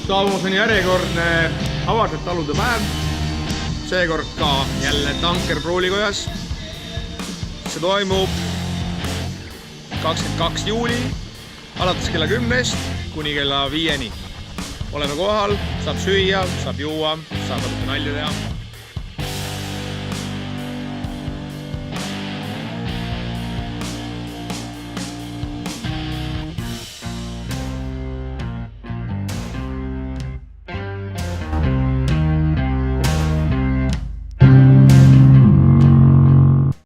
Saabumas on järjekordne avatud talude päev. Seekord ka jälle Tanker Pruulikojas. See toimub 22. juuli alates kella 10 kuni kella 5. Oleme kohal, saab süüa, saab juua, saab natuke nalja teha.